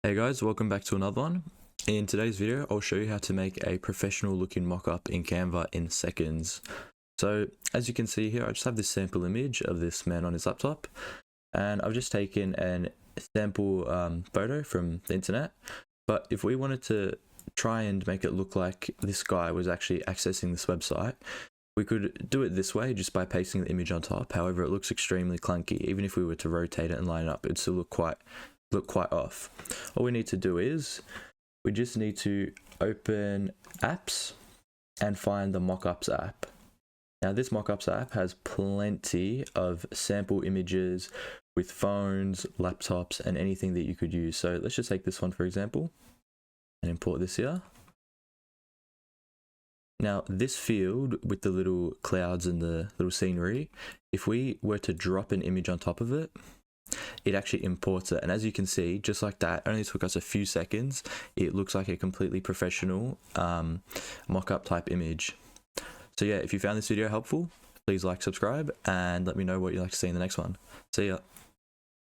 Hey guys, welcome back to another one. In today's video, I'll show you how to make a professional looking mockup in Canva in seconds. So as you can see here, I just have this sample image of this man on his laptop, and I've just taken an sample photo from the internet. But if we wanted to try and make it look like this guy was actually accessing this website, we could do it this way just by pasting the image on top. However, it looks extremely clunky. Even if we were to rotate it and line it up, it'd still look quite off. All we need to do is we just need to open apps and find the Mockups app. Now this Mockups app has plenty of sample images with phones, laptops, and anything that you could use. So let's just take this one for example and import this here. Now this field with the little clouds and the little scenery, if we were to drop an image on top of it, it actually imports it, and as you can see, just like that, only took us a few seconds. It looks like a completely professional mock-up type image. So yeah, if you found this video helpful, please like, subscribe, and let me know what you'd like to see in the next one. See ya.